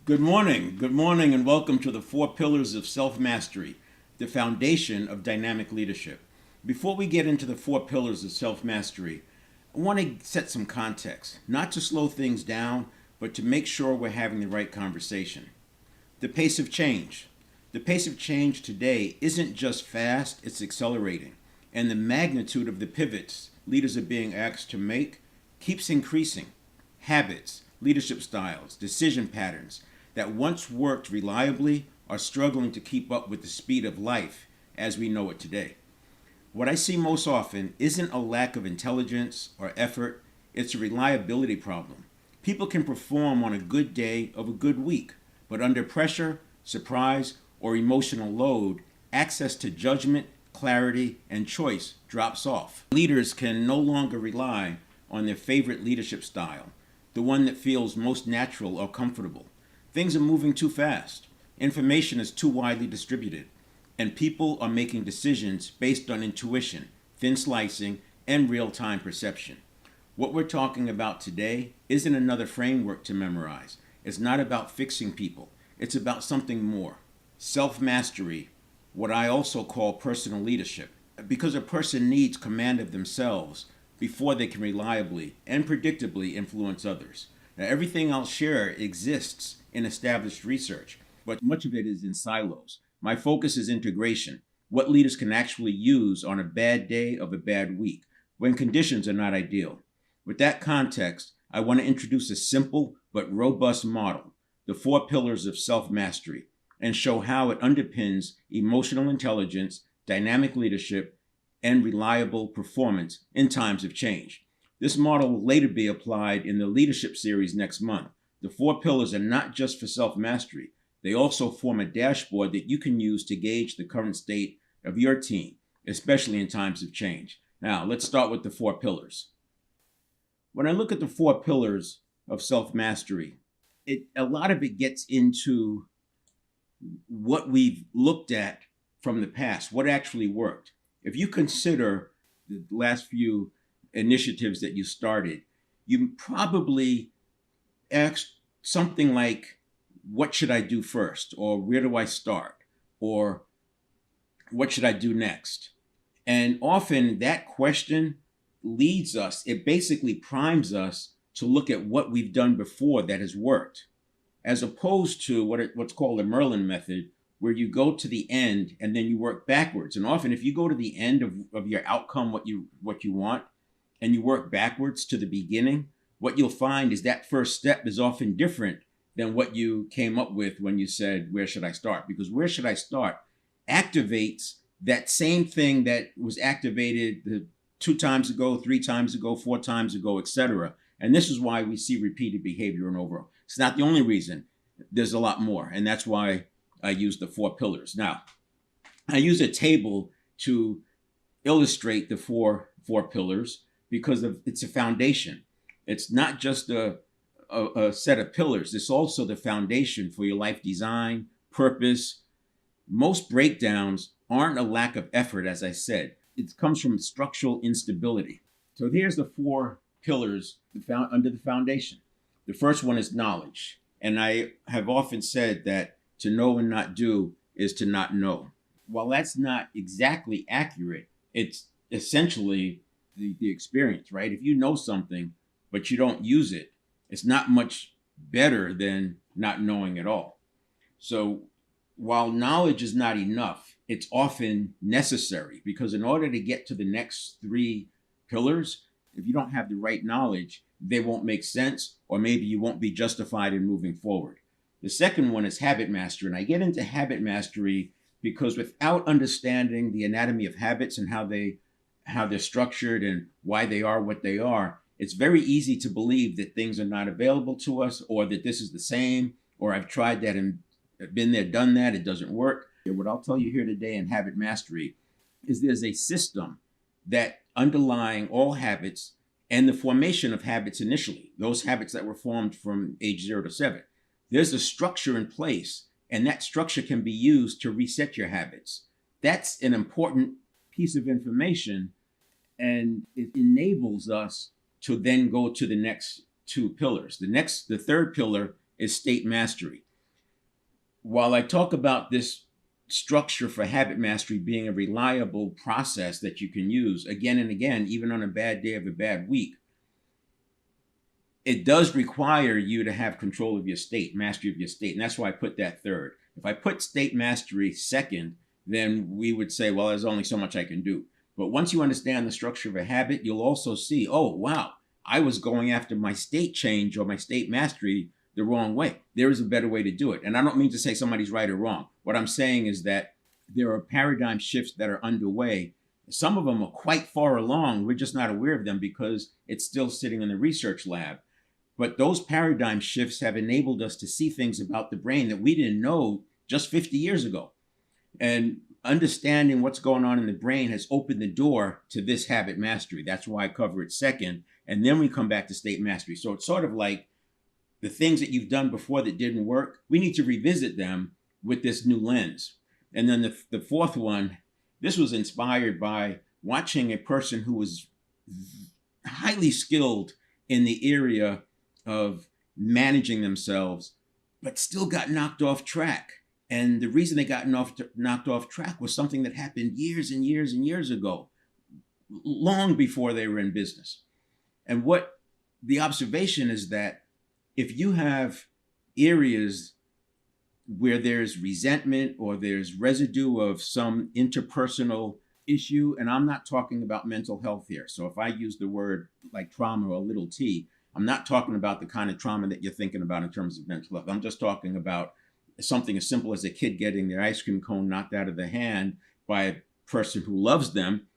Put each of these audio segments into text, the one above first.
Good morning, and welcome to the Four Pillars of Self Mastery, the foundation of dynamic leadership. Before we get into the four pillars of self mastery, I want to set some context, not to slow things down, but to make sure we're having the right conversation. The pace of change. The pace of change today isn't just fast, it's accelerating. And the magnitude of the pivots leaders are being asked to make keeps increasing. Habits, leadership styles, decision patterns that once worked reliably are struggling to keep up with the speed of life as we know it today. What I see most often isn't a lack of intelligence or effort, it's a reliability problem. People can perform on a good day of a good week, but under pressure, surprise, or emotional load, access to judgment, clarity, and choice drops off. Leaders can no longer rely on their favorite leadership style, the one that feels most natural or comfortable. Things are moving too fast. Information is too widely distributed, and people are making decisions based on intuition, thin slicing, and real time perception. What we're talking about today isn't another framework to memorize. It's not about fixing people, it's about something more. Self mastery, what I also call personal leadership, because a person needs command of themselves before they can reliably and predictably influence others. Now, everything I'll share exists in established research, but much of it is in silos. My focus is integration, what leaders can actually use on a bad day of a bad week, when conditions are not ideal. With that context, I want to introduce a simple but robust model, the four pillars of self-mastery, and show how it underpins emotional intelligence, dynamic leadership, and reliable performance in times of change. This model will later be applied in the leadership series next month. The four pillars are not just for self-mastery. They also form a dashboard that you can use to gauge the current state of your team, especially in times of change. Now, let's start with the four pillars. When I look at the four pillars of self-mastery, a lot of it gets into what we've looked at from the past, what actually worked. If you consider the last few initiatives that you started, you probably asked something like, what should I do first? Or where do I start? Or what should I do next? And often that question leads us, it basically primes us to look at what we've done before that has worked, as opposed to what's called the Merlin method, where you go to the end and then you work backwards. And often if you go to the end of your outcome, what you want, and you work backwards to the beginning, what you'll find is that first step is often different than what you came up with when you said, where should I start? Because where should I start activates that same thing that was activated 2 times ago, 3 times ago, 4 times ago, etc. And this is why we see repeated behavior and overall. It's not the only reason. There's a lot more. And that's why I use the four pillars. Now, I use a table to illustrate the four pillars because it's a foundation. It's not just a set of pillars. It's also the foundation for your life design, purpose. Most breakdowns aren't a lack of effort, as I said. It comes from structural instability. So here's the four pillars under the foundation. The first one is knowledge. And I have often said that to know and not do is to not know. While that's not exactly accurate, it's essentially the experience, right? If you know something, but you don't use it, it's not much better than not knowing at all. So while knowledge is not enough, it's often necessary, because in order to get to the next 3 pillars, if you don't have the right knowledge, they won't make sense, or maybe you won't be justified in moving forward. The second one is habit mastery. And I get into habit mastery because without understanding the anatomy of habits and how they're structured and why they are what they are, it's very easy to believe that things are not available to us, or that this is the same, or I've tried that and been there, done that, it doesn't work. What I'll tell you here today in habit mastery is there's a system that underlying all habits and the formation of habits initially, those habits that were formed from age 0 to 7. There's a structure in place, and that structure can be used to reset your habits. That's an important piece of information, and it enables us to then go to the next 2 pillars. The third pillar is state mastery. While I talk about this structure for habit mastery being a reliable process that you can use again and again, even on a bad day of a bad week, it does require you to have control of your state, mastery of your state. And that's why I put that third. If I put state mastery second, then we would say, well, there's only so much I can do. But once you understand the structure of a habit, you'll also see, oh, wow, I was going after my state change or my state mastery the wrong way. There is a better way to do it. And I don't mean to say somebody's right or wrong. What I'm saying is that there are paradigm shifts that are underway. Some of them are quite far along. We're just not aware of them because it's still sitting in the research lab. But those paradigm shifts have enabled us to see things about the brain that we didn't know just 50 years ago. And understanding what's going on in the brain has opened the door to this habit mastery. That's why I cover it second. And then we come back to state mastery. So it's sort of like the things that you've done before that didn't work, we need to revisit them with this new lens. And then the fourth one, this was inspired by watching a person who was highly skilled in the area of managing themselves, but still got knocked off track. And the reason they got knocked off track was something that happened years and years and years ago, long before they were in business. And what the observation is that if you have areas where there's resentment or there's residue of some interpersonal issue, and I'm not talking about mental health here. So if I use the word like trauma or little t, I'm not talking about the kind of trauma that you're thinking about in terms of mental health. I'm just talking about something as simple as a kid getting their ice cream cone knocked out of their hand by a person who loves them.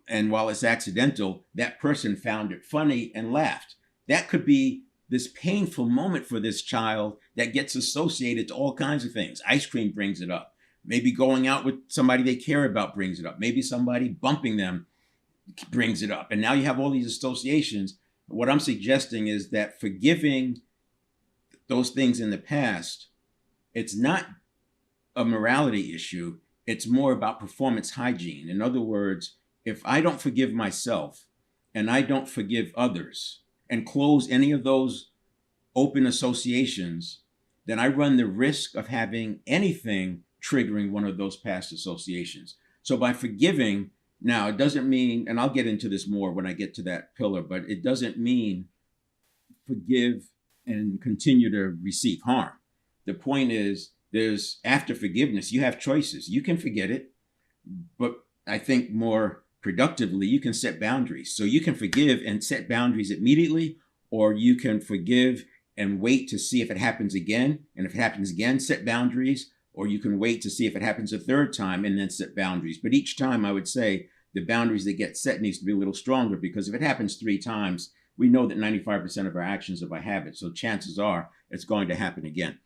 And while it's accidental, that person found it funny and laughed. That could be this painful moment for this child that gets associated to all kinds of things. Ice cream brings it up. Maybe going out with somebody they care about brings it up. Maybe somebody bumping them brings it up. And now you have all these associations. What I'm suggesting is that forgiving those things in the past, it's not a morality issue. It's more about performance hygiene. In other words, if I don't forgive myself and I don't forgive others and close any of those open associations, then I run the risk of having anything triggering one of those past associations. So by forgiving, now, it doesn't mean, and I'll get into this more when I get to that pillar, but it doesn't mean forgive and continue to receive harm. The point is, there's after forgiveness, you have choices. You can forget it, but I think more productively, you can set boundaries. So you can forgive and set boundaries immediately, or you can forgive and wait to see if it happens again. And if it happens again, set boundaries. Or you can wait to see if it happens a third time and then set boundaries. But each time I would say the boundaries that get set needs to be a little stronger, because if it happens 3 times, we know that 95% of our actions are by habit. So chances are it's going to happen again.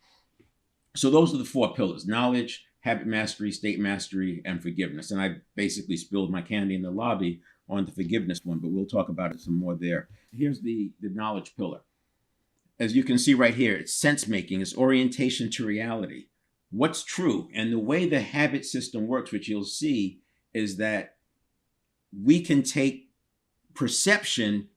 So those are the 4 pillars: knowledge, habit mastery, state mastery, and forgiveness. And I basically spilled my candy in the lobby on the forgiveness one, but we'll talk about it some more there. Here's the knowledge pillar. As you can see right here, it's sense making, it's orientation to reality. What's true? And the way the habit system works, which you'll see, is that we can take perception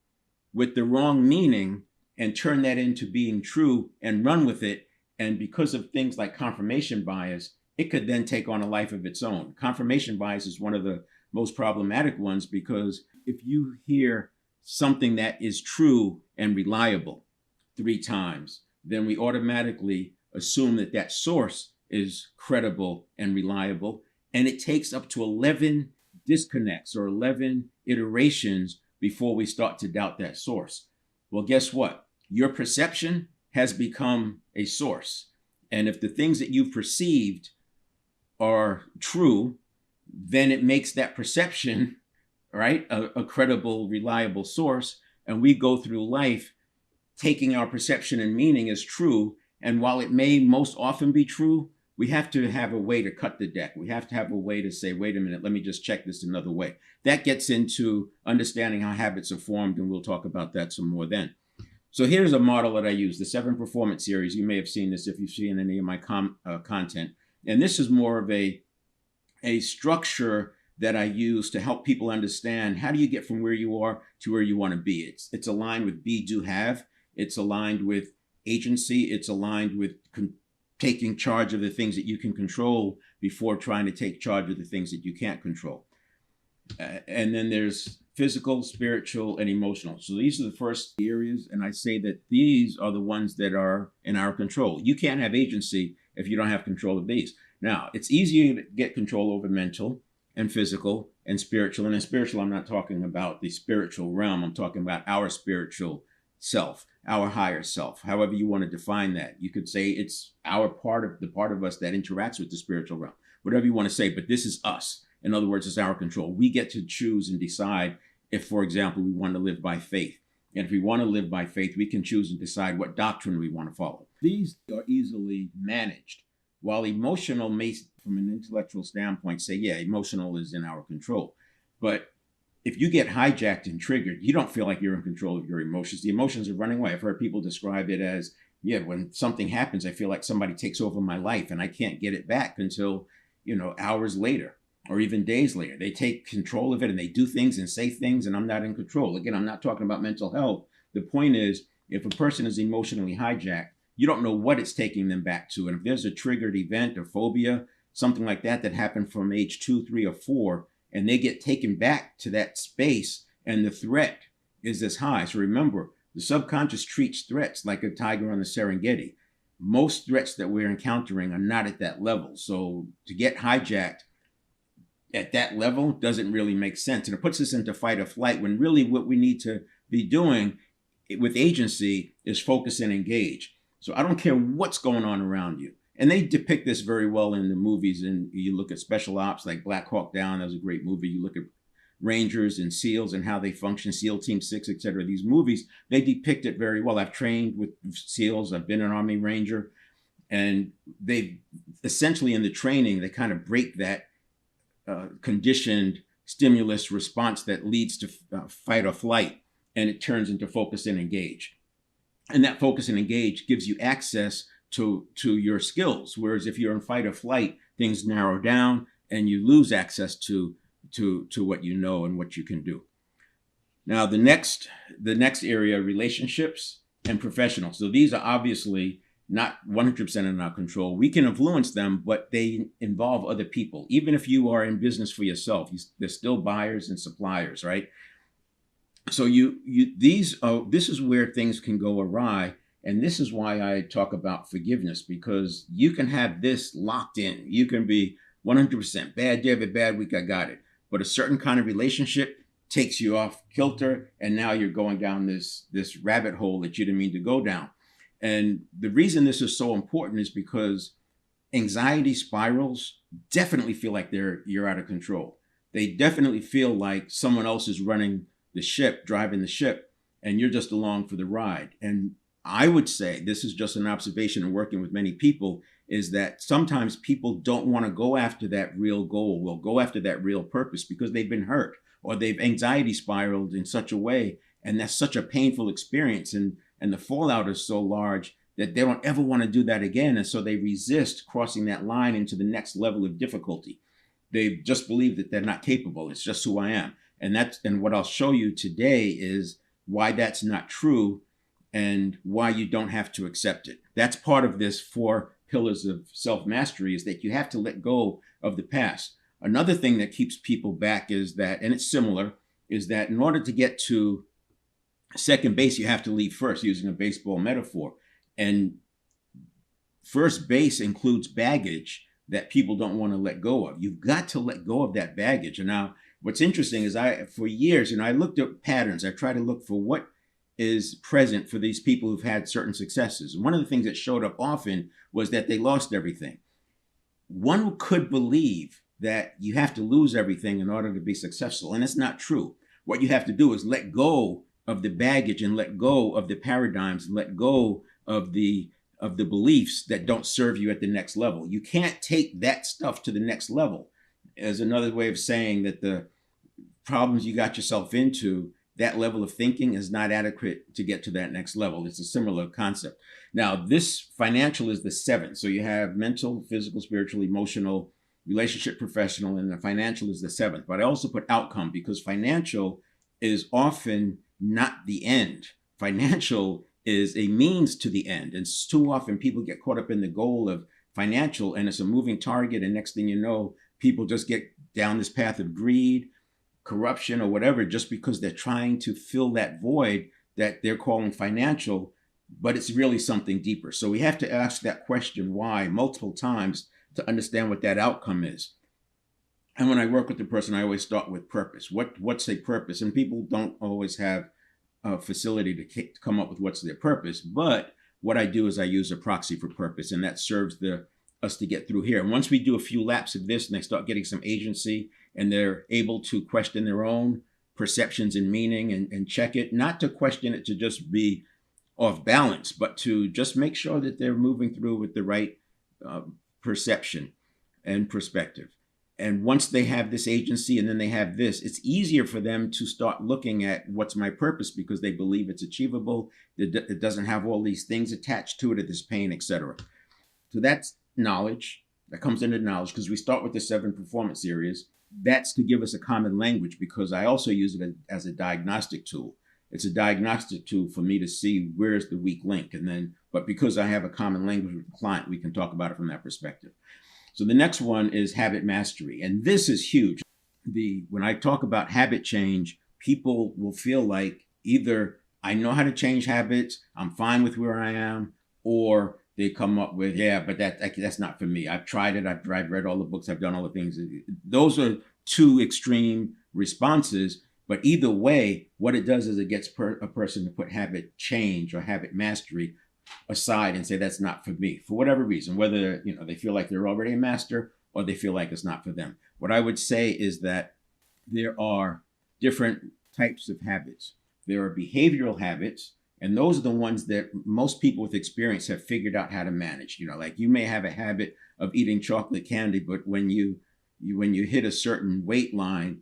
with the wrong meaning and turn that into being true and run with it. And because of things like confirmation bias, it could then take on a life of its own. Confirmation bias is one of the most problematic ones, because if you hear something that is true and reliable 3 times, then we automatically assume that that source is credible and reliable. And it takes up to 11 disconnects or 11 iterations before we start to doubt that source. Well, guess what? Your perception has become a source. And if the things that you've perceived are true, then it makes that perception, right, a credible, reliable source. And we go through life taking our perception and meaning as true. And while it may most often be true, we have to have a way to cut the deck. We have to have a way to say, wait a minute, let me just check this another way. That gets into understanding how habits are formed, and we'll talk about that some more then. So here's a model that I use, the 7 Performance Series. You may have seen this if you've seen any of my content. And this is more of a structure that I use to help people understand how do you get from where you are to where you want to be. It's aligned with be, do, have. It's aligned with agency. It's aligned with taking charge of the things that you can control before trying to take charge of the things that you can't control. And then there's physical, spiritual, and emotional. So these are the first areas, and I say that these are the ones that are in our control. You can't have agency if you don't have control of these. Now, it's easier to get control over mental and physical and spiritual. And in spiritual, I'm not talking about the spiritual realm. I'm talking about our spiritual self, our higher self, however you want to define that. You could say it's our part of the part of us that interacts with the spiritual realm, whatever you want to say, but this is us. In other words, it's our control. We get to choose and decide if, for example, we want to live by faith. And if we want to live by faith, we can choose and decide what doctrine we want to follow. These are easily managed. While emotional may, from an intellectual standpoint, say, yeah, emotional is in our control. But if you get hijacked and triggered, you don't feel like you're in control of your emotions. The emotions are running away. I've heard people describe it as, yeah, when something happens, I feel like somebody takes over my life and I can't get it back until, hours later or even days later. They take control of it and they do things and say things and I'm not in control. Again, I'm not talking about mental health. The point is, if a person is emotionally hijacked, you don't know what it's taking them back to. And if there's a triggered event or phobia, something like that happened from age 2, 3, or 4, and they get taken back to that space and the threat is this high. So remember, the subconscious treats threats like a tiger on the Serengeti. Most threats that we're encountering are not at that level. So to get hijacked at that level doesn't really make sense. And it puts us into fight or flight when really what we need to be doing with agency is focus and engage. So I don't care what's going on around you. And they depict this very well in the movies. And you look at special ops like Black Hawk Down, that was a great movie. You look at Rangers and SEALs and how they function, SEAL Team 6, etc. These movies, they depict it very well. I've trained with SEALs. I've been an Army Ranger. And they essentially in the training, they kind of break that conditioned stimulus response that leads to fight or flight. And it turns into focus and engage. And that focus and engage gives you access to your skills. Whereas if you're in fight or flight, things narrow down and you lose access to what you know and what you can do. Now, the next area, relationships and professional. So these are obviously not 100% in our control. We can influence them, but they involve other people. Even if you are in business for yourself, there's still buyers and suppliers, right? So this is where things can go awry. And this is why I talk about forgiveness, because you can have this locked in. You can be 100% bad day of a bad week, I got it. But a certain kind of relationship takes you off kilter, and now you're going down this rabbit hole that you didn't mean to go down. And the reason this is so important is because anxiety spirals definitely feel like you're out of control. They definitely feel like someone else is running the ship, driving the ship, and you're just along for the ride. And I would say, this is just an observation and working with many people, is that sometimes people don't want to go after that real goal, will go after that real purpose because they've been hurt or they've anxiety spiraled in such a way. And that's such a painful experience. And the fallout is so large that they don't ever want to do that again. And so they resist crossing that line into the next level of difficulty. They just believe that they're not capable. It's just who I am. And what I'll show you today is why that's not true and why you don't have to accept it. That's part of this 4 pillars of self-mastery, is that you have to let go of the past. Another thing that keeps people back is that, and it's similar, is that in order to get to second base, you have to leave first, using a baseball metaphor. And first base includes baggage that people don't want to let go of. You've got to let go of that baggage. And now what's interesting is for years, I looked at patterns. I tried to look for what is present for these people who've had certain successes. And one of the things that showed up often was that they lost everything. One could believe that you have to lose everything in order to be successful. And it's not true. What you have to do is let go of the baggage and let go of the paradigms, and let go of the beliefs that don't serve you at the next level. You can't take that stuff to the next level. As another way of saying that the problems you got yourself into, that level of thinking is not adequate to get to that next level. It's a similar concept. Now, this financial is the 7th. So you have mental, physical, spiritual, emotional, relationship, professional, and the financial is the 7th. But I also put outcome because financial is often not the end. Financial is a means to the end. And too often people get caught up in the goal of financial, and it's a moving target. And next thing you know, people just get down this path of greed, corruption, or whatever, just because they're trying to fill that void that they're calling financial, but it's really something deeper. So we have to ask that question, why, multiple times to understand what that outcome is. And when I work with the person, I always start with purpose. What's a purpose? And people don't always have a facility to come up with what's their purpose. But what I do is I use a proxy for purpose, and that serves us to get through here. And once we do a few laps of this and they start getting some agency and they're able to question their own perceptions and meaning and check it, not to question it to just be off balance, but to just make sure that they're moving through with the right perception and perspective. And once they have this agency and then they have this, it's easier for them to start looking at what's my purpose, because they believe it's achievable. It doesn't have all these things attached to it, this pain, etc. So that's knowledge. That comes into knowledge, because we start with the 7 performance areas. That's to give us a common language, because I also use it as a diagnostic tool. It's a diagnostic tool for me to see where's the weak link. But because I have a common language with the client, we can talk about it from that perspective. So the next one is habit mastery. And this is huge. When I talk about habit change, people will feel like either I know how to change habits, I'm fine with where I am, or they come up with, yeah, but that's not for me. I've tried it. I've read all the books. I've done all the things. Those are two extreme responses. But either way, what it does is it gets a person to put habit change or habit mastery aside and say, that's not for me, for whatever reason, whether they feel like they're already a master or they feel like it's not for them. What I would say is that there are different types of habits. There are behavioral habits, and those are the ones that most people with experience have figured out how to manage. Like you may have a habit of eating chocolate candy, but when you hit a certain weight line,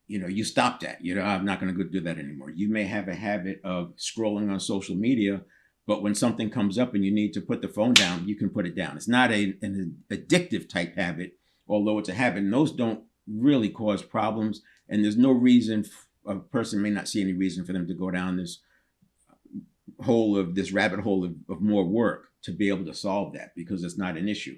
you stop that. I'm not going to go do that anymore. You may have a habit of scrolling on social media, but when something comes up and you need to put the phone down, you can put it down. It's not an addictive type habit, although it's a habit. And those don't really cause problems. And there's no reason, a person may not see any reason for them to go down this rabbit hole of more work to be able to solve that, because it's not an issue.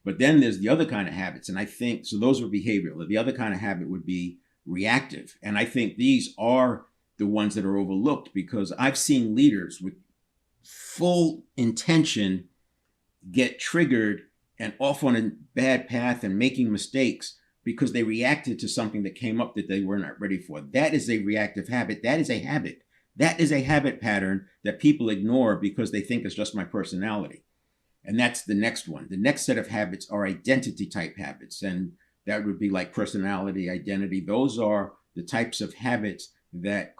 But then there's the other kind of habits. And I think, so those are behavioral. The other kind of habit would be reactive. And I think these are the ones that are overlooked, because I've seen leaders with full intention get triggered and off on a bad path and making mistakes because they reacted to something that came up that they were not ready for. That is a reactive habit. That is a habit. That is a habit pattern that people ignore because they think it's just my personality. And that's the next one. The next set of habits are identity type habits. And that would be like personality, identity. Those are the types of habits that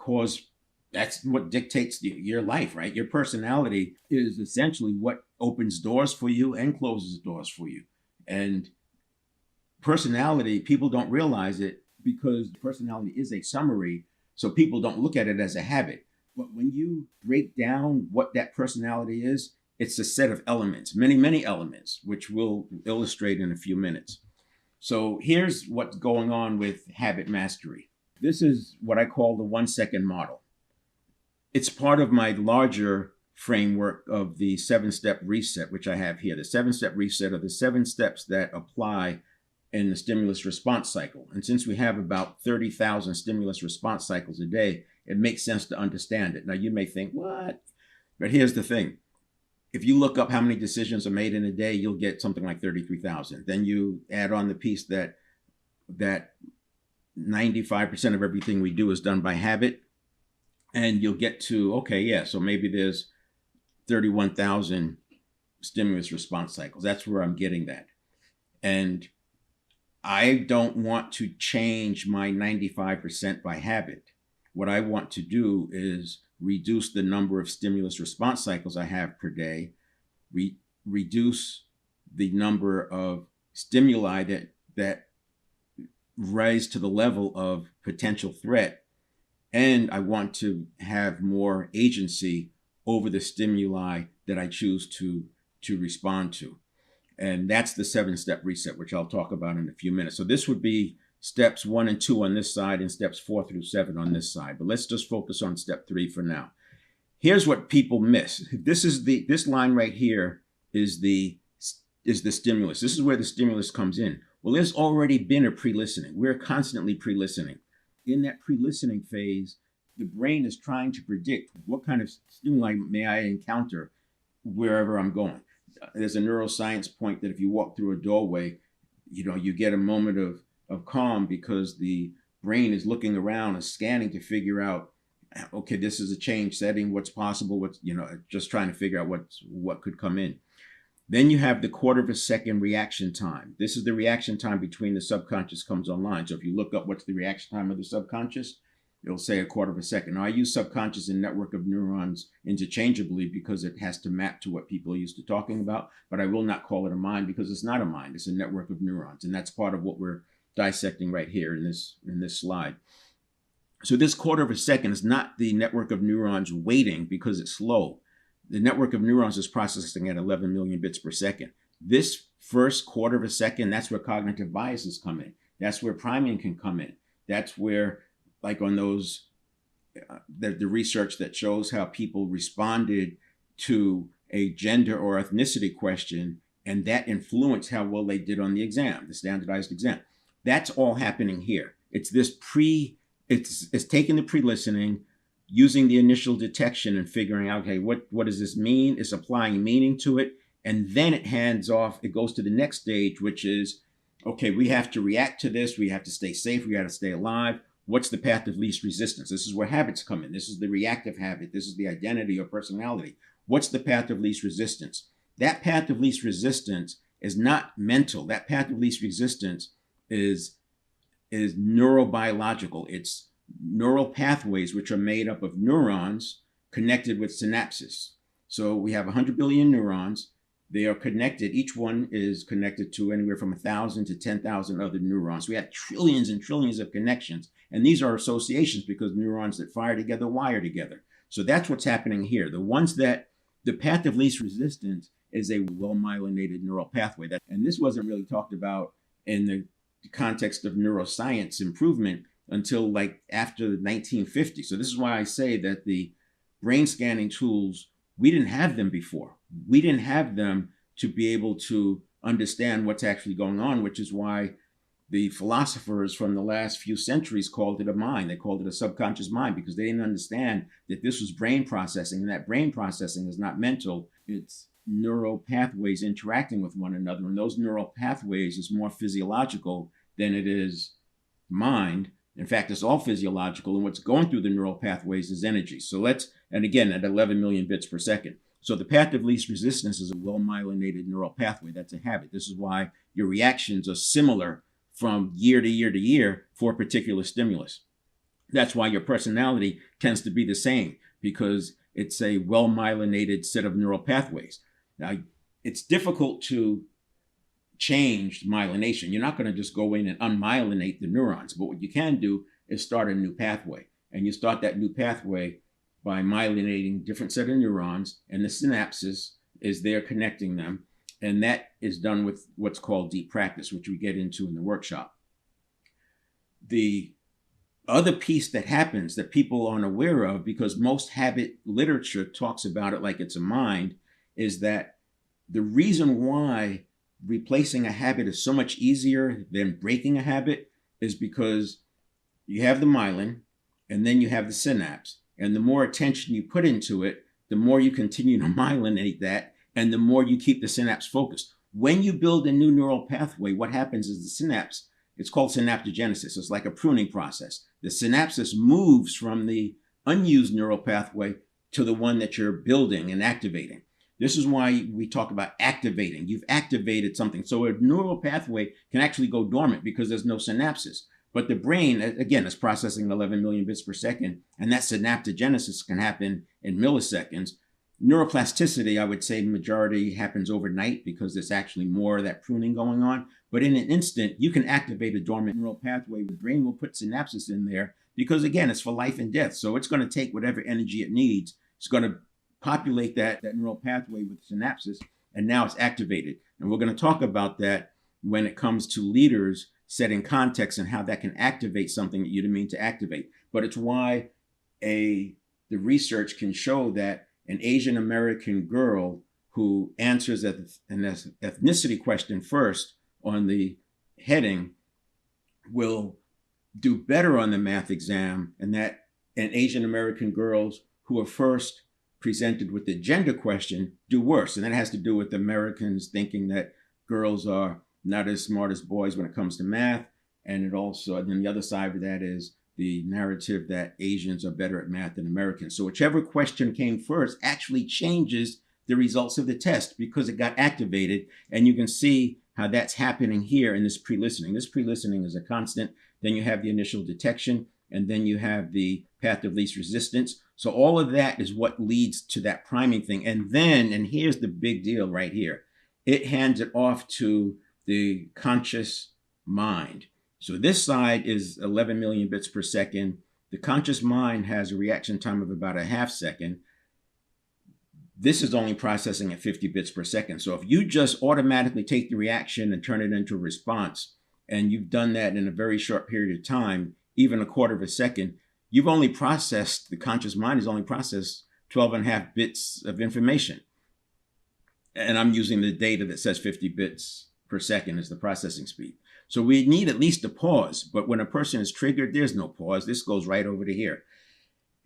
that's what dictates your life, right? Your personality is essentially what opens doors for you and closes doors for you. And personality, people don't realize it because personality is a summary. So people don't look at it as a habit. But when you break down what that personality is, it's a set of elements, many, many elements, which we'll illustrate in a few minutes. So here's what's going on with habit mastery. This is what I call the 1 second model. It's part of my larger framework of the 7-step reset, which I have here. The 7-step reset are the 7 steps that apply in the stimulus response cycle. And since we have about 30,000 stimulus response cycles a day, it makes sense to understand it. Now you may think, what? But here's the thing. If you look up how many decisions are made in a day, you'll get something like 33,000. Then you add on the piece that 95% of everything we do is done by habit. And you'll get to, okay, yeah, so maybe there's 31,000 stimulus response cycles. That's where I'm getting that. And I don't want to change my 95% by habit. What I want to do is reduce the number of stimulus response cycles I have per day, reduce the number of stimuli that rise to the level of potential threat. And I want to have more agency over the stimuli that I choose to respond to. And that's the 7-step reset, which I'll talk about in a few minutes. So this would be steps 1 and 2 on this side and steps 4 through 7 on this side. But let's just focus on step 3 for now. Here's what people miss. This line right here is the stimulus. This is where the stimulus comes in. Well, there's already been a pre-listening. We're constantly pre-listening. In that pre-listening phase, the brain is trying to predict what kind of stimuli may I encounter wherever I'm going. There's a neuroscience point that if you walk through a doorway, you get a moment of calm because the brain is looking around and scanning to figure out, okay, this is a change setting, what's possible, what's, just trying to figure out what could come in. Then you have the quarter of a second reaction time. This is the reaction time between the subconscious comes online. So if you look up what's the reaction time of the subconscious, it'll say a quarter of a second. Now, I use subconscious and network of neurons interchangeably because it has to map to what people are used to talking about, but I will not call it a mind because it's not a mind. It's a network of neurons, and that's part of what we're dissecting right here in this slide. So this quarter of a second is not the network of neurons waiting because it's slow. The network of neurons is processing at 11 million bits per second. This first quarter of a second, that's where cognitive biases come in. That's where priming can come in. That's where, like on those, the research that shows how people responded to a gender or ethnicity question, and that influenced how well they did on the exam, the standardized exam. That's all happening here. It's taking the pre-listening, using the initial detection and figuring out, okay, what does this mean? It's applying meaning to it. And then it hands off, it goes to the next stage, which is, okay, we have to react to this. We have to stay safe. We got to stay alive. What's the path of least resistance? This is where habits come in. This is the reactive habit. This is the identity or personality. What's the path of least resistance? That path of least resistance is not mental. That path of least resistance is neurobiological. It's neural pathways, which are made up of neurons connected with synapses. So we have 100 billion neurons. They are connected. Each one is connected to anywhere from 1,000 to 10,000 other neurons. We have trillions and trillions of connections. And these are associations because neurons that fire together wire together. So that's what's happening here. The path of least resistance is a well-myelinated neural pathway. And this wasn't really talked about in the context of neuroscience improvement until like after the 1950s. So this is why I say that the brain scanning tools, we didn't have them before. We didn't have them to be able to understand what's actually going on, which is why the philosophers from the last few centuries called it a mind. They called it a subconscious mind because they didn't understand that this was brain processing, and that brain processing is not mental. It's neural pathways interacting with one another, and those neural pathways is more physiological than it is mind. In fact, it's all physiological, and what's going through the neural pathways is energy. And again, at 11 million bits per second. So the path of least resistance is a well-myelinated neural pathway. That's a habit. This is why your reactions are similar from year to year to year for a particular stimulus. That's why your personality tends to be the same, because it's a well-myelinated set of neural pathways. Now, it's difficult to change myelination. You're not going to just go in and unmyelinate the neurons, but what you can do is start a new pathway. And you start that new pathway by myelinating different set of neurons, and the synapses is there connecting them. And that is done with what's called deep practice, which we get into in the workshop. The other piece that happens that people aren't aware of, because most habit literature talks about it like it's a mind, is that the reason why replacing a habit is so much easier than breaking a habit is because you have the myelin and then you have the synapse. And the more attention you put into it, the more you continue to myelinate that, and the more you keep the synapse focused. When you build a new neural pathway, what happens is the synapse, it's called synaptogenesis. It's like a pruning process. The synapses moves from the unused neural pathway to the one that you're building and activating. This is why we talk about activating. You've activated something. So a neural pathway can actually go dormant because there's no synapses. But the brain, again, is processing 11 million bits per second, and that synaptogenesis can happen in milliseconds. Neuroplasticity, I would say majority happens overnight because there's actually more of that pruning going on. But in an instant, you can activate a dormant neural pathway. The brain will put synapses in there because, again, it's for life and death. So it's going to take whatever energy it needs. It's going to populate that neural pathway with synapses, and now it's activated. And we're going to talk about that when it comes to leaders setting context and how that can activate something that you didn't mean to activate. But it's why the the research can show that an Asian American girl who answers an ethnicity question first on the heading will do better on the math exam, and Asian American girls who are first presented with the gender question do worse. And that has to do with Americans thinking that girls are not as smart as boys when it comes to math. And then the other side of that is the narrative that Asians are better at math than Americans. So whichever question came first actually changes the results of the test because it got activated. And you can see how that's happening here in this pre-listening. This pre-listening is a constant. Then you have the initial detection, and then you have the path of least resistance. So all of that is what leads to that priming thing. And here's the big deal right here, it hands it off to the conscious mind. So this side is 11 million bits per second. The conscious mind has a reaction time of about a half second. This is only processing at 50 bits per second. So if you just automatically take the reaction and turn it into a response, and you've done that in a very short period of time, even a quarter of a second, the conscious mind has only processed 12 and a half bits of information. And I'm using the data that says 50 bits per second is the processing speed. So we need at least a pause, but when a person is triggered, there's no pause. This goes right over to here.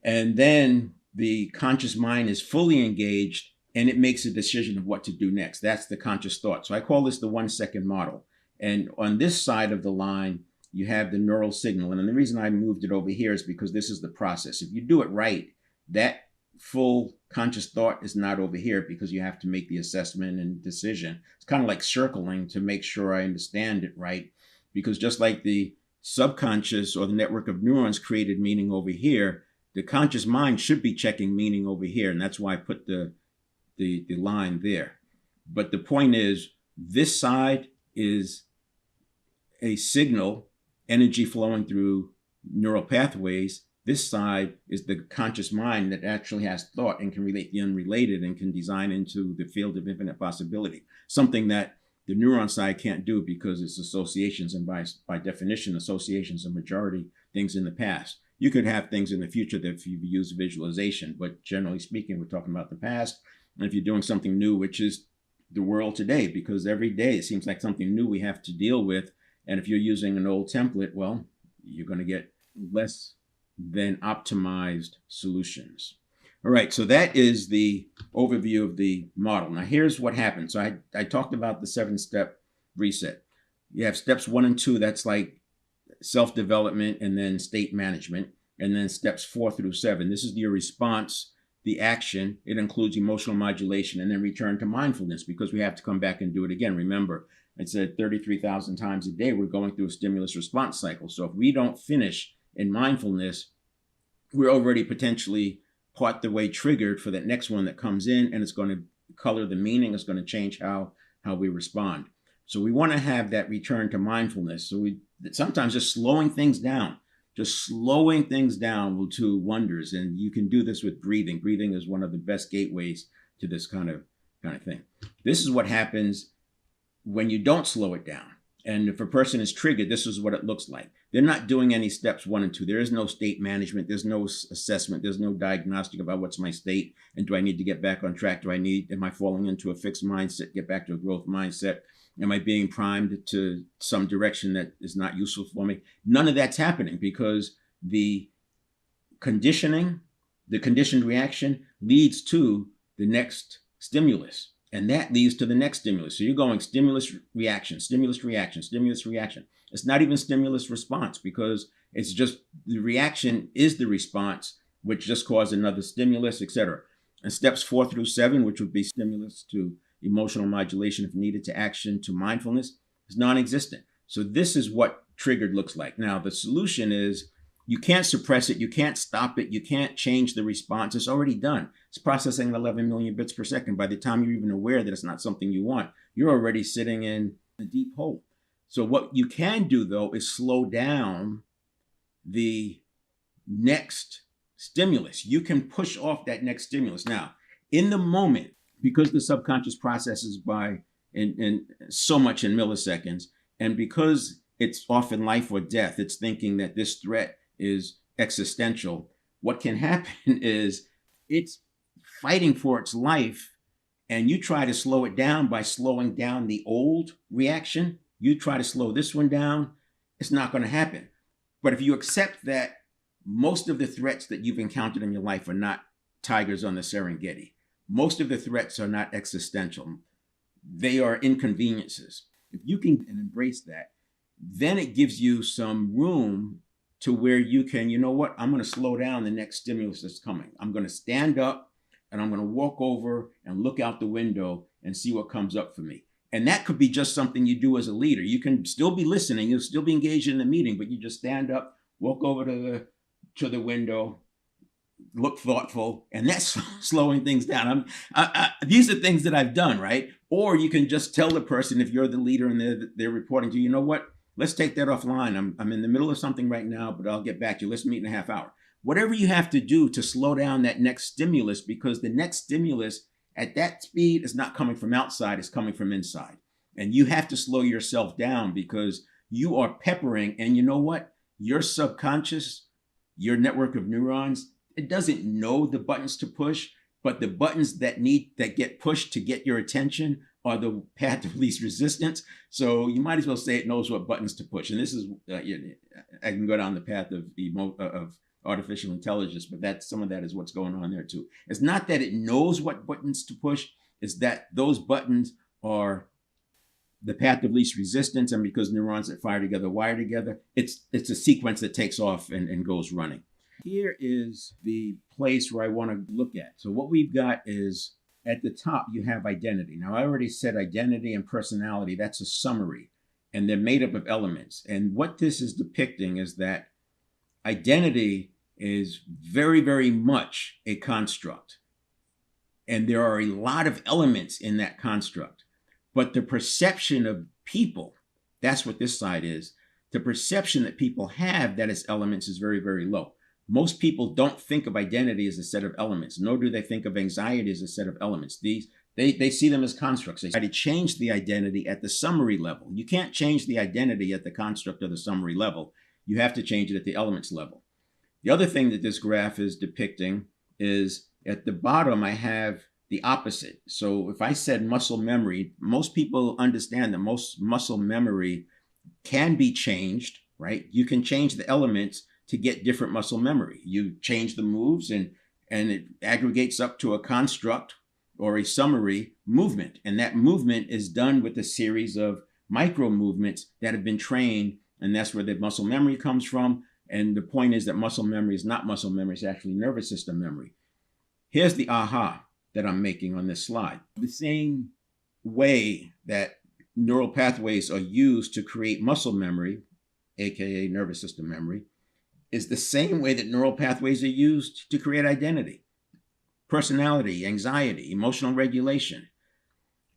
And then the conscious mind is fully engaged and it makes a decision of what to do next. That's the conscious thought. So I call this the 1 second model. And on this side of the line, you have the neural signal. And the reason I moved it over here is because this is the process. If you do it right, that full conscious thought is not over here because you have to make the assessment and decision. It's kind of like circling to make sure I understand it right. Because just like the subconscious or the network of neurons created meaning over here, the conscious mind should be checking meaning over here. And that's why I put the line there. But the point is, this side is a signal, energy flowing through neural pathways. This side is the conscious mind that actually has thought and can relate the unrelated and can design into the field of infinite possibility, something that the neuron side can't do because it's associations, and by definition, associations are majority things in the past. You could have things in the future that if you use visualization, but generally speaking, we're talking about the past. And if you're doing something new, which is the world today, because every day it seems like something new we have to deal with. And if you're using an old template, well, you're going to get less than optimized solutions. All right, so that is the overview of the model. Now here's what happens. So I talked about the 7-step reset. You have steps 1 and 2, that's like self-development and then state management. And then steps 4 through 7, this is your response, the action. It includes emotional modulation and then return to mindfulness because we have to come back and do it again. Remember, I said 33,000 times a day, we're going through a stimulus response cycle. So if we don't finish in mindfulness, we're already potentially part the way triggered for that next one that comes in, and it's going to color the meaning. It's going to change how we respond. So we want to have that return to mindfulness. So sometimes just slowing things down will do wonders. And you can do this with breathing. Breathing is one of the best gateways to this kind of thing. This is what happens when you don't slow it down. And if a person is triggered, this is what it looks like. They're not doing any steps 1 and 2. There is no state management. There's no assessment. There's no diagnostic about what's my state and do I need to get back on track? Am I falling into a fixed mindset, get back to a growth mindset? Am I being primed to some direction that is not useful for me? None of that's happening because the conditioned reaction leads to the next stimulus. And that leads to the next stimulus. So you're going stimulus, reaction, stimulus, reaction, stimulus, reaction. It's not even stimulus response because it's just the reaction is the response, which just caused another stimulus, etc. And steps 4 through 7, which would be stimulus to emotional modulation if needed to action to mindfulness, is non-existent. So this is what triggered looks like. Now, the solution is you can't suppress it. You can't stop it. You can't change the response. It's already done. It's processing 11 million bits per second. By the time you're even aware that it's not something you want, you're already sitting in a deep hole. So what you can do, though, is slow down the next stimulus. You can push off that next stimulus. Now, in the moment, because the subconscious processes in so much in milliseconds, and because it's often life or death, it's thinking that this threat is existential, what can happen is it's fighting for its life, and you try to slow it down by slowing down the old reaction. You try to slow this one down, it's not going to happen. But if you accept that most of the threats that you've encountered in your life are not tigers on the Serengeti, most of the threats are not existential, they are inconveniences. If you can embrace that, then it gives you some room to where you can, you know what, I'm going to slow down the next stimulus that's coming. I'm going to stand up and I'm going to walk over and look out the window and see what comes up for me. And that could be just something you do as a leader. You can still be listening, you'll still be engaged in the meeting, but you just stand up, walk over to the window, look thoughtful, and that's slowing things down. These are things that I've done, right? Or you can just tell the person, if you're the leader and they're reporting to you, you know what? Let's take that offline. I'm in the middle of something right now, but I'll get back to you. Let's meet in a half hour. Whatever you have to do to slow down that next stimulus, because the next stimulus at that speed is not coming from outside, it's coming from inside. And you have to slow yourself down because you are peppering. And you know what? Your subconscious, your network of neurons, it doesn't know the buttons to push, but the buttons that get pushed to get your attention are the path of least resistance. So you might as well say it knows what buttons to push. And this is, I can go down the path of artificial intelligence, but some of that is what's going on there too. It's not that it knows what buttons to push, it's that those buttons are the path of least resistance, and because neurons that fire together wire together, it's a sequence that takes off and goes running. Here is the place where I want to look at. So what we've got is, at the top, you have identity. Now, I already said identity and personality, that's a summary, and they're made up of elements. And what this is depicting is that identity is very, very much a construct. And there are a lot of elements in that construct. But the perception of people, that's what this side is, the perception that people have that it's elements is very, very low. Most people don't think of identity as a set of elements, nor do they think of anxiety as a set of elements. They see them as constructs. They try to change the identity at the summary level. You can't change the identity at the construct or the summary level. You have to change it at the elements level. The other thing that this graph is depicting is, at the bottom, I have the opposite. So if I said muscle memory, most people understand that most muscle memory can be changed, right? You can change the elements to get different muscle memory. You change the moves and it aggregates up to a construct or a summary movement. And that movement is done with a series of micro movements that have been trained. And that's where the muscle memory comes from. And the point is that muscle memory is not muscle memory, it's actually nervous system memory. Here's the aha that I'm making on this slide. The same way that neural pathways are used to create muscle memory, aka nervous system memory, is the same way that neural pathways are used to create identity, personality, anxiety, emotional regulation.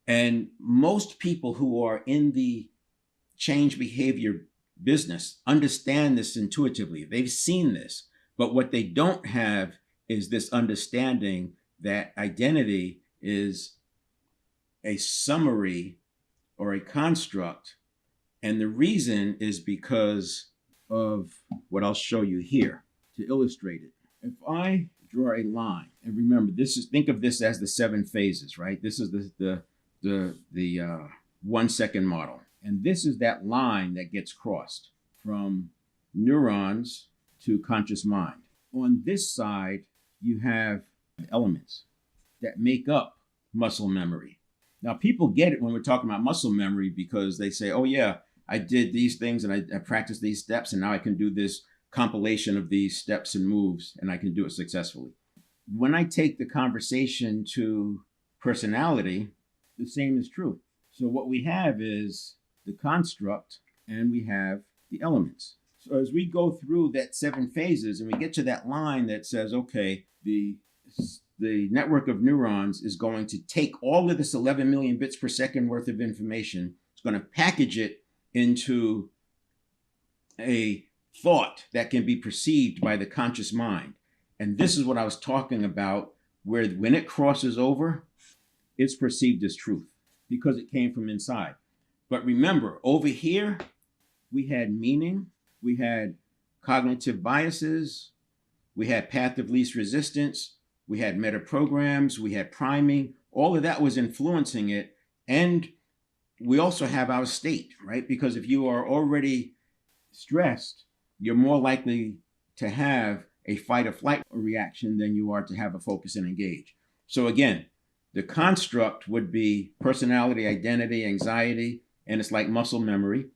And most people who are in the change behavior business understand this intuitively. They've seen this. But what they don't have is this understanding that identity is a summary or a construct. And the reason is because of what I'll show you here to illustrate it. If I draw a line, and remember, think of this as the 7 phases, right? This is the 1 second model. And this is that line that gets crossed from neurons to conscious mind. On this side, you have elements that make up muscle memory. Now, people get it when we're talking about muscle memory because they say, oh yeah, I did these things and I practiced these steps and now I can do this compilation of these steps and moves and I can do it successfully. When I take the conversation to personality, the same is true. So what we have is the construct and we have the elements. So as we go through that 7 phases and we get to that line that says, okay, the network of neurons is going to take all of this 11 million bits per second worth of information, it's going to package it into a thought that can be perceived by the conscious mind. And this is what I was talking about, where when it crosses over, it's perceived as truth because it came from inside. But remember, over here, we had meaning, we had cognitive biases, we had path of least resistance, we had meta programs, we had priming. All of that was influencing it. And we also have our state, right? Because if you are already stressed, you're more likely to have a fight or flight reaction than you are to have a focus and engage. So again, the construct would be personality, identity, anxiety, and it's like muscle memory.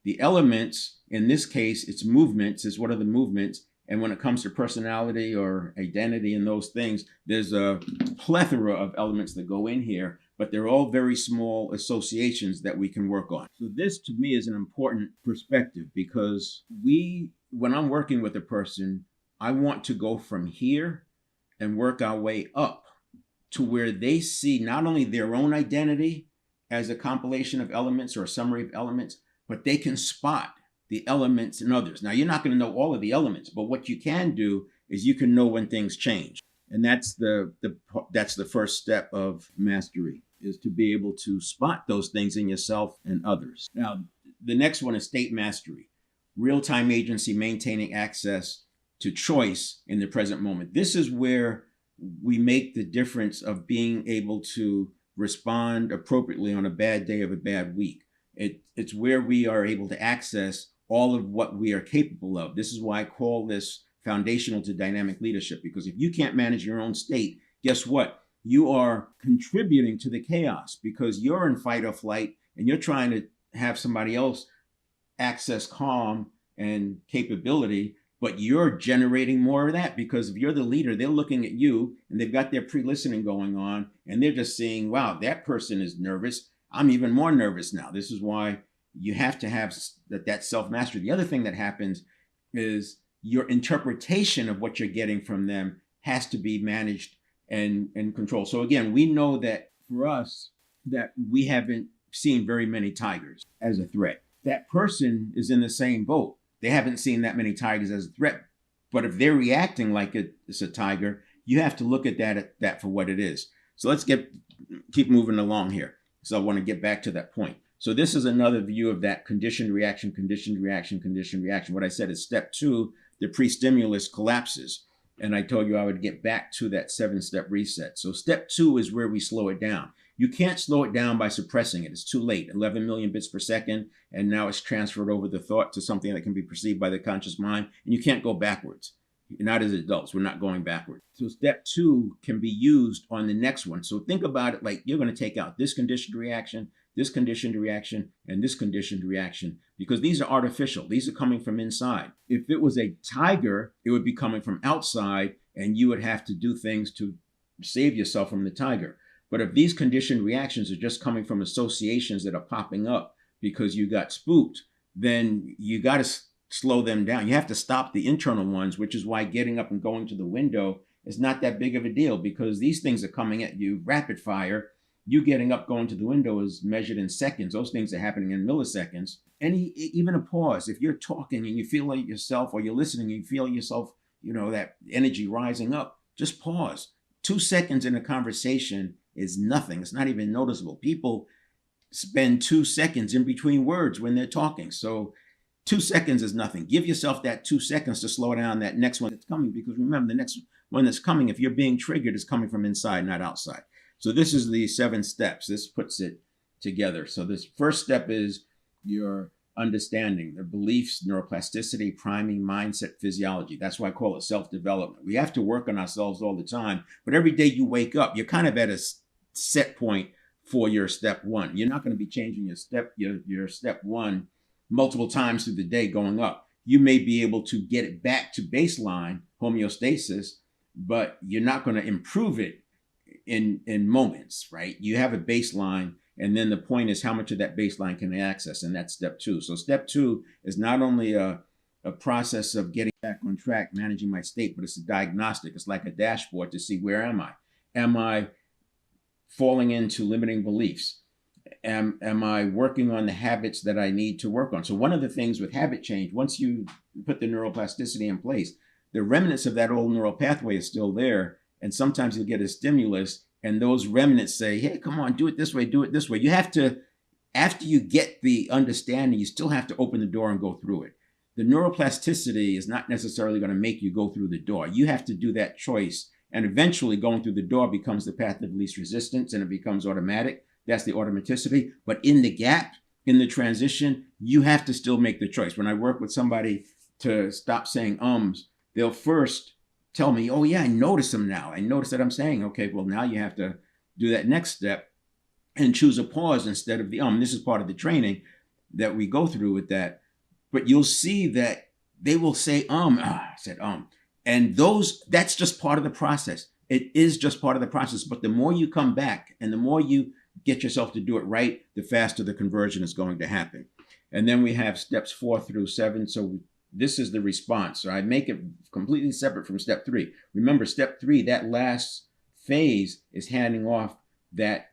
The elements, in this case, it's movements, is what are the movements. And when it comes to personality or identity and those things, there's a plethora of elements that go in here, but they're all very small associations that we can work on. So this to me is an important perspective because when I'm working with a person, I want to go from here and work our way up to where they see not only their own identity as a compilation of elements or a summary of elements, but they can spot the elements in others. Now, you're not going to know all of the elements, but what you can do is you can know when things change. And that's the first step of mastery, is to be able to spot those things in yourself and others. Now, the next one is state mastery, real-time agency, maintaining access to choice in the present moment. This is where we make the difference of being able to respond appropriately on a bad day of a bad week. It's where we are able to access all of what we are capable of. This is why I call this foundational to dynamic leadership, because if you can't manage your own state, guess what? You are contributing to the chaos because you're in fight or flight and you're trying to have somebody else access calm and capability, but you're generating more of that because if you're the leader, they're looking at you and they've got their pre-listening going on and they're just seeing, wow, that person is nervous. I'm even more nervous now. This is why you have to have that self-mastery. The other thing that happens is your interpretation of what you're getting from them has to be managed and controlled. So again, we know that for us, that we haven't seen very many tigers as a threat. That person is in the same boat. They haven't seen that many tigers as a threat. But if they're reacting like it's a tiger, you have to look at that for what it is. So let's keep moving along here. So I want to get back to that point. So this is another view of that conditioned reaction, conditioned reaction, conditioned reaction. What I said is step 2, the pre-stimulus collapses. And I told you I would get back to that 7-step reset. So step 2 is where we slow it down. You can't slow it down by suppressing it. It's too late. 11 million bits per second. And now it's transferred over the thought to something that can be perceived by the conscious mind. And you can't go backwards. Not as adults. We're not going backwards. So step 2 can be used on the next one. So think about it like you're going to take out this conditioned reaction, this conditioned reaction, and this conditioned reaction, because these are artificial. These are coming from inside. If it was a tiger, it would be coming from outside, and you would have to do things to save yourself from the tiger. But if these conditioned reactions are just coming from associations that are popping up because you got spooked, then you got to slow them down. You have to stop the internal ones, which is why getting up and going to the window is not that big of a deal, because these things are coming at you rapid fire. You getting up, going to the window is measured in seconds. Those things are happening in milliseconds. Even a pause, if you're talking and you feel like yourself, or you're listening and you feel yourself, that energy rising up, just pause. 2 seconds in a conversation is nothing. It's not even noticeable. People spend 2 seconds in between words when they're talking. So 2 seconds is nothing. Give yourself that 2 seconds to slow down that next one that's coming, because remember, the next one that's coming, if you're being triggered, is coming from inside, not outside. So this is the 7 steps. This puts it together. So this first step is your understanding, the beliefs, neuroplasticity, priming, mindset, physiology. That's why I call it self-development. We have to work on ourselves all the time, but every day you wake up, you're kind of at a set point for your step 1. You're not going to be changing your step 1 multiple times through the day going up. You may be able to get it back to baseline, homeostasis, but you're not going to improve it in moments, right? You have a baseline, and then the point is how much of that baseline can I access, and that's step 2. So step 2 is not only a process of getting back on track, managing my state, but it's a diagnostic. It's like a dashboard to see, where am I? Am I falling into limiting beliefs? Am I working on the habits that I need to work on? So one of the things with habit change, once you put the neuroplasticity in place, the remnants of that old neural pathway is still there. And sometimes you'll get a stimulus and those remnants say, hey, come on, do it this way, do it this way. You have to, after you get the understanding, you still have to open the door and go through it. the neuroplasticity is not necessarily going to make you go through the door. You have to do that choice. And eventually going through the door becomes the path of least resistance and it becomes automatic. That's the automaticity. But in the gap, in the transition, you have to still make the choice. When I work with somebody to stop saying ums, they'll first tell me, oh yeah, I notice them now. I notice that I'm saying, okay, well now you have to do that next step and choose a pause instead of the This is part of the training that we go through with that. But you'll see that they will say, I said, And that's just part of the process. It is just part of the process. But the more you come back and the more you get yourself to do it right, the faster the conversion is going to happen. And then we have steps 4 through 7. So this is the response. So I make it completely separate from step 3. Remember, step 3, that last phase is handing off that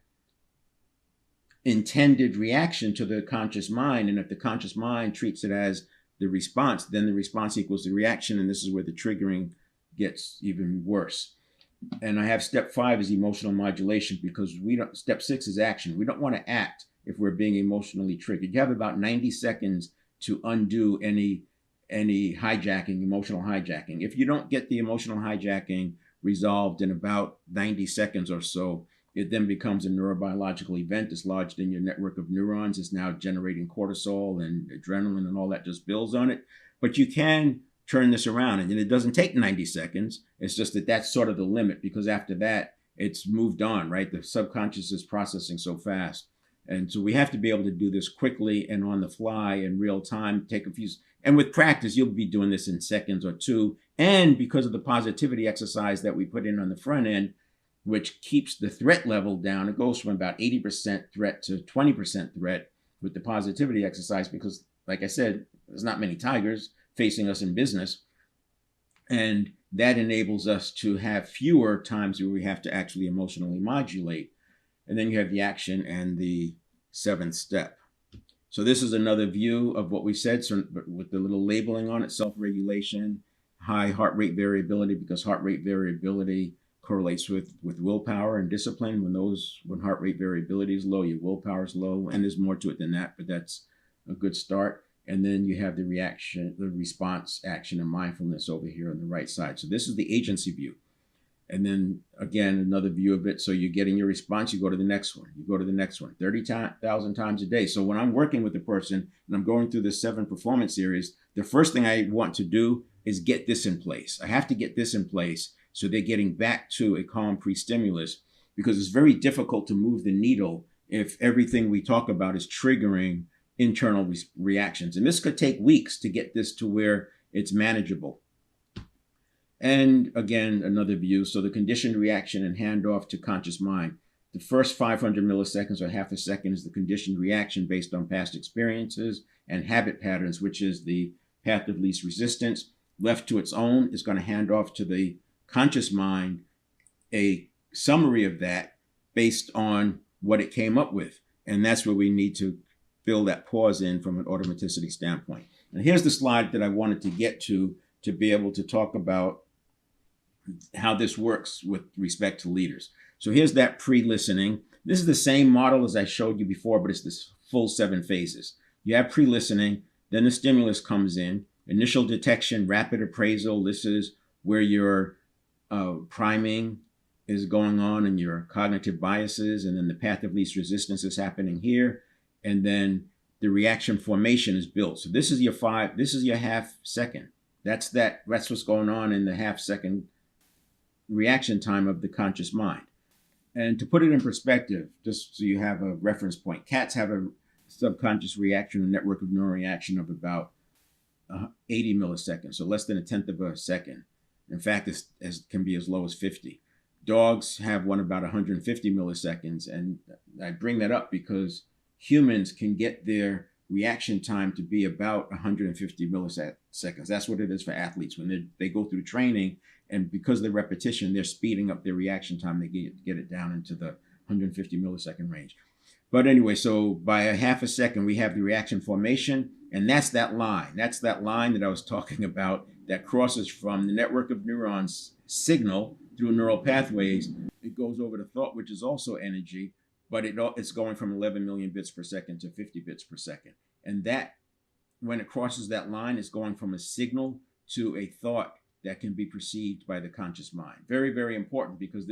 intended reaction to the conscious mind. And if the conscious mind treats it as the response, then the response equals the reaction. And this is where the triggering gets even worse. And I have step 5 is emotional modulation because step 6 is action. We don't want to act if we're being emotionally triggered. You have about 90 seconds to undo any hijacking, emotional hijacking. If you don't get the emotional hijacking resolved in about 90 seconds or so, it then becomes a neurobiological event. It's lodged in your network of neurons. It's now generating cortisol and adrenaline and all that just builds on it. But you can turn this around and it doesn't take 90 seconds. It's just that that's sort of the limit because after that, it's moved on, right? The subconscious is processing so fast. And so we have to be able to do this quickly and on the fly in real time, and with practice, you'll be doing this in seconds or 2. And because of the positivity exercise that we put in on the front end, which keeps the threat level down, it goes from about 80% threat to 20% threat with the positivity exercise because, like I said, there's not many tigers facing us in business. And that enables us to have fewer times where we have to actually emotionally modulate. And then you have the action and the 7th step. So this is another view of what we said, but with the little labeling on it: self-regulation, high heart rate variability, because heart rate variability correlates with willpower and discipline. When heart rate variability is low, your willpower is low, and there's more to it than that, but that's a good start. And then you have the reaction, the response, action, and mindfulness over here on the right side. So this is the agency view. And then again, another view of it. So you're getting your response, you go to the next one, you go to the next one, 30,000 times a day. So when I'm working with a person and I'm going through the 7 performance series, the first thing I want to do is get this in place. I have to get this in place so they're getting back to a calm pre-stimulus, because it's very difficult to move the needle if everything we talk about is triggering internal reactions. And this could take weeks to get this to where it's manageable. And again, another view. So the conditioned reaction and handoff to conscious mind. The first 500 milliseconds or half a second is the conditioned reaction based on past experiences and habit patterns, which is the path of least resistance. Left to its own is going to hand off to the conscious mind a summary of that based on what it came up with. And that's where we need to fill that pause in from an automaticity standpoint. And here's the slide that I wanted to get to be able to talk about how this works with respect to leaders. So here's that pre-listening. This is the same model as I showed you before, but it's this full 7 phases. You have pre-listening, then the stimulus comes in, initial detection, rapid appraisal. This is where your priming is going on and your cognitive biases, and then the path of least resistance is happening here, and then the reaction formation is built. So this is your half second. That's what's going on in the half second reaction time of the conscious mind. And to put it in perspective, just so you have a reference point, cats have a subconscious reaction, a network of neural reaction of about 80 milliseconds, so less than 1/10 of a second. In fact, it can be as low as 50. Dogs have one about 150 milliseconds, and I bring that up because humans can get their reaction time to be about 150 milliseconds. That's what it is for athletes. When they go through training, and because of the repetition, they're speeding up their reaction time. They get it down into the 150 millisecond range. But anyway, so by a half a second, we have the reaction formation, and that's that line. That's that line that I was talking about that crosses from the network of neurons signal through neural pathways. It goes over to thought, which is also energy, but it's going from 11 million bits per second to 50 bits per second. And that when it crosses that line, it's going from a signal to a thought that can be perceived by the conscious mind. Very, very important, because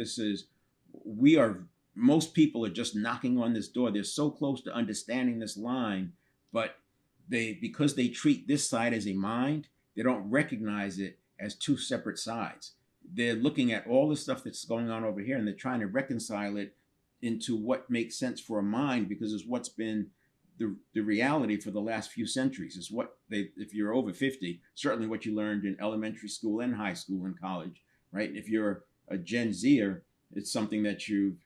most people are just knocking on this door. They're so close to understanding this line, but because they treat this side as a mind, they don't recognize it as two separate sides. They're looking at all the stuff that's going on over here, and they're trying to reconcile it into what makes sense for a mind, because it's what's been the reality for the last few centuries. Is what if you're over 50, certainly what you learned in elementary school and high school and college, right? If you're a Gen Zer, it's something that you've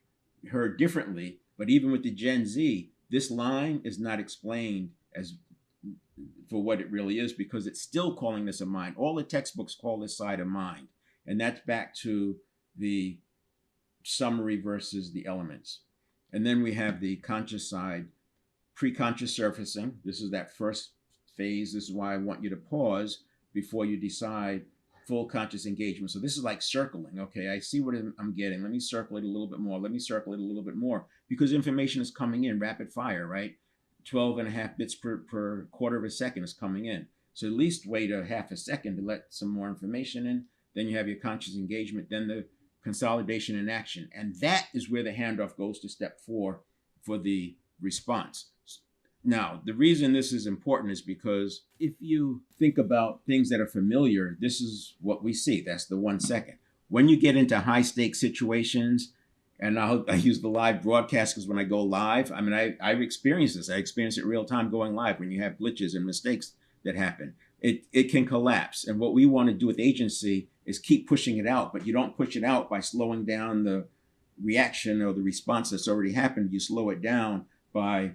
heard differently. But even with the Gen Z, this line is not explained as for what it really is, because it's still calling this a mind. All the textbooks call this side a mind. And that's back to the summary versus the elements. And then we have the conscious side, pre-conscious surfacing. This is that first phase. This is why I want you to pause before you decide full conscious engagement. So this is like circling. Okay, I see what I'm getting. Let me circle it a little bit more. Let me circle it a little bit more, because information is coming in rapid fire, right? 12 and a half bits per quarter of a second is coming in. So at least wait a half a second to let some more information in. Then you have your conscious engagement, then the consolidation and action. And that is where the handoff goes to step 4 for the response. Now, the reason this is important is because if you think about things that are familiar, this is what we see. That's the 1 second. When you get into high stakes situations, and I use the live broadcast because when I go live, I mean, I experience this. I experience it real time going live when you have glitches and mistakes that happen. It can collapse. And what we want to do with agency is keep pushing it out, but you don't push it out by slowing down the reaction or the response that's already happened. You slow it down by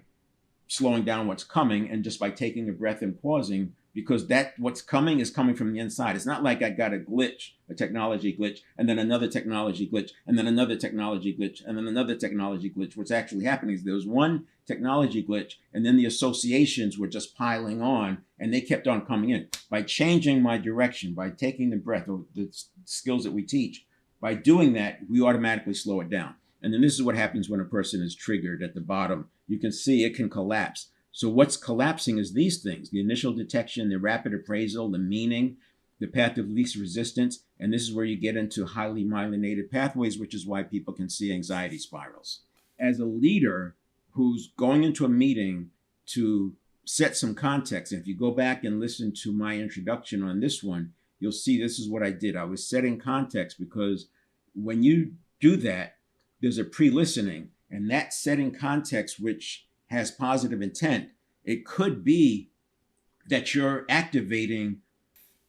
slowing down what's coming, and just by taking a breath and pausing, because that what's coming is coming from the inside. It's not like I got a glitch, a technology glitch, and then another technology glitch, and then another technology glitch, and then another technology glitch. What's actually happening is there was one technology glitch, and then the associations were just piling on, and they kept on coming in. By changing my direction, by taking the breath, or the skills that we teach, by doing that, we automatically slow it down. And then this is what happens when a person is triggered at the bottom. You can see it can collapse. So what's collapsing is these things: the initial detection, the rapid appraisal, the meaning, the path of least resistance. And this is where you get into highly myelinated pathways, which is why people can see anxiety spirals. As a leader who's going into a meeting to set some context, and if you go back and listen to my introduction on this one, you'll see this is what I did. I was setting context, because when you do that, there's a pre-listening, and that setting context, which has positive intent. It could be that you're activating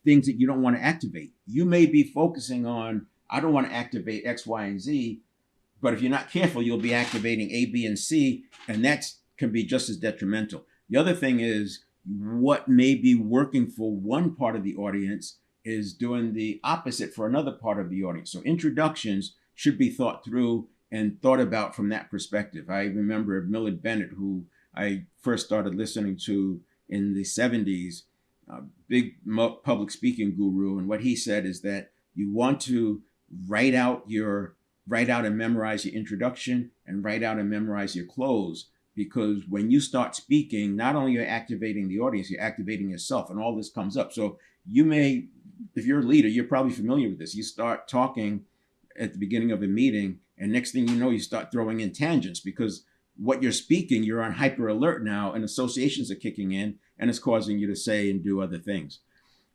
things that you don't want to activate. You may be focusing on, I don't want to activate X, Y, and Z, but if you're not careful, you'll be activating A, B, and C, and that can be just as detrimental. The other thing is, what may be working for one part of the audience is doing the opposite for another part of the audience. So introductions should be thought through and thought about from that perspective. I remember Millard Bennett, who I first started listening to in the 70s, a big public speaking guru. And what he said is that you want to write out and memorize your introduction, and write out and memorize your close. Because when you start speaking, not only are you activating the audience, you're activating yourself, and all this comes up. So you may, if you're a leader, you're probably familiar with this. You start talking at the beginning of a meeting, and next thing you know, you start throwing in tangents, because what you're speaking, you're on hyper alert now, and associations are kicking in, and it's causing you to say and do other things.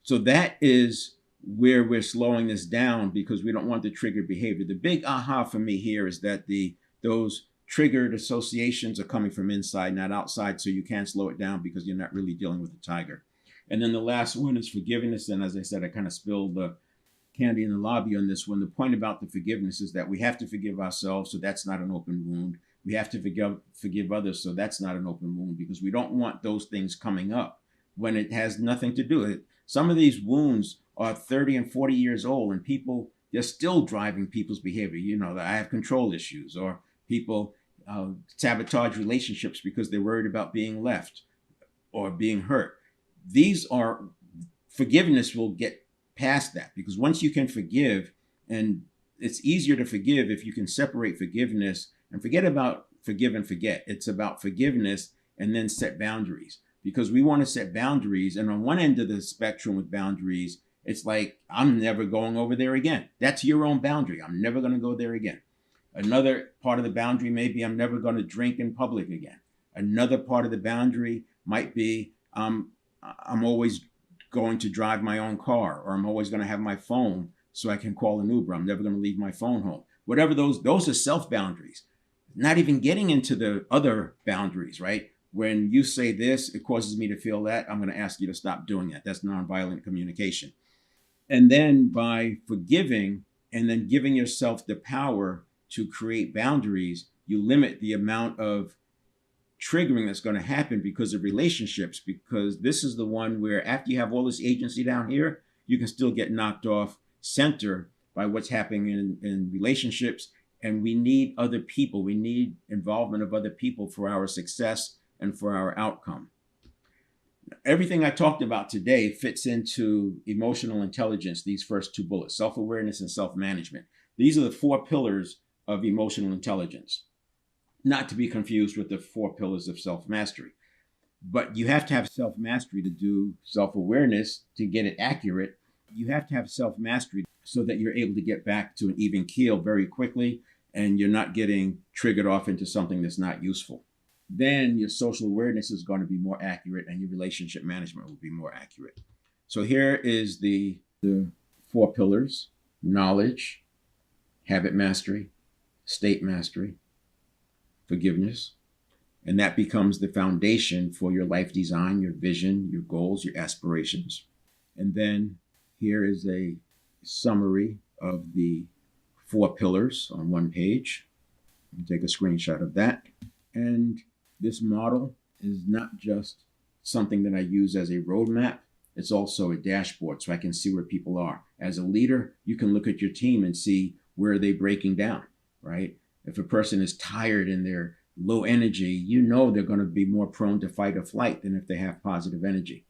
So that is where we're slowing this down, because we don't want the triggered behavior. The big aha for me here is that those triggered associations are coming from inside, not outside, so you can't slow it down because you're not really dealing with the tiger. And then the last one is forgiveness. And as I said, I kind of spilled the candy in the lobby on this one. The point about the forgiveness is that we have to forgive ourselves, so that's not an open wound. We have to forgive others, so that's not an open wound, because we don't want those things coming up when it has nothing to do with it. Some of these wounds are 30 and 40 years old, and people, they're still driving people's behavior. You know, I have control issues, or people sabotage relationships because they're worried about being left or being hurt. Forgiveness will get past that, because once you can forgive, and it's easier to forgive if you can separate forgiveness and forget about forgive and forget. It's about forgiveness and then set boundaries. because we want to set boundaries. And on one end of the spectrum with boundaries, it's like, I'm never going over there again. That's your own boundary. I'm never going to go there again. Another part of the boundary may be, I'm never going to drink in public again. Another part of the boundary might be, I'm always going to drive my own car, or I'm always going to have my phone so I can call an Uber. I'm never going to leave my phone home. Whatever those are self boundaries. Not even getting into the other boundaries, right? When you say this, it causes me to feel that, I'm going to ask you to stop doing that. That's nonviolent communication. And then by forgiving and then giving yourself the power to create boundaries, you limit the amount of triggering that's going to happen because of relationships, because this is the one where after you have all this agency down here, you can still get knocked off center by what's happening in relationships. And we need other people. We need involvement of other people for our success and for our outcome. Everything I talked about today fits into emotional intelligence, these first two bullets, self-awareness and self-management. These are the 4 pillars of emotional intelligence, not to be confused with the 4 pillars of self-mastery. But you have to have self-mastery to do self-awareness to get it accurate. You have to have self-mastery so that you're able to get back to an even keel very quickly and you're not getting triggered off into something that's not useful. Then your social awareness is going to be more accurate and your relationship management will be more accurate. So here is the 4 pillars: knowledge, habit mastery, state mastery, forgiveness. And that becomes the foundation for your life design, your vision, your goals, your aspirations. And then here is a summary of the 4 pillars on one page. You can take a screenshot of that. And this model is not just something that I use as a roadmap. It's also a dashboard so I can see where people are. As a leader, you can look at your team and see where they're breaking down, right? If a person is tired and they're low energy, you know they're going to be more prone to fight or flight than if they have positive energy.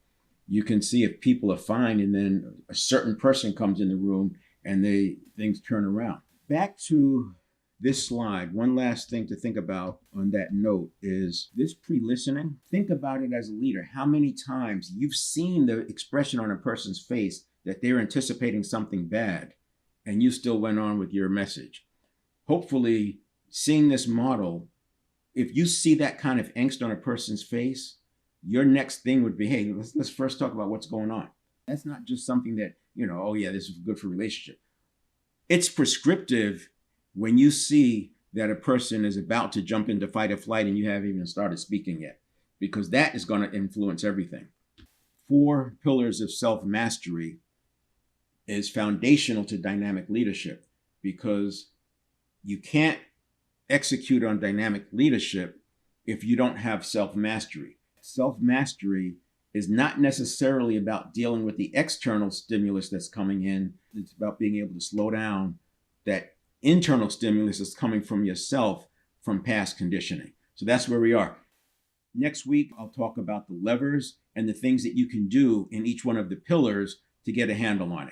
You can see if people are fine and then a certain person comes in the room and things turn around. Back to this slide, one last thing to think about on that note is this pre-listening. Think about it as a leader. How many times you've seen the expression on a person's face that they're anticipating something bad and you still went on with your message. Hopefully, seeing this model, if you see that kind of angst on a person's face, your next thing would be, hey, let's first talk about what's going on. That's not just something that, oh yeah, this is good for relationship. It's prescriptive when you see that a person is about to jump into fight or flight and you haven't even started speaking yet, because that is going to influence everything. 4 pillars of self-mastery is foundational to dynamic leadership, because you can't execute on dynamic leadership if you don't have self-mastery. Self-mastery is not necessarily about dealing with the external stimulus that's coming in. It's about being able to slow down that internal stimulus that's coming from yourself from past conditioning. So that's where we are. Next week, I'll talk about the levers and the things that you can do in each one of the pillars to get a handle on it.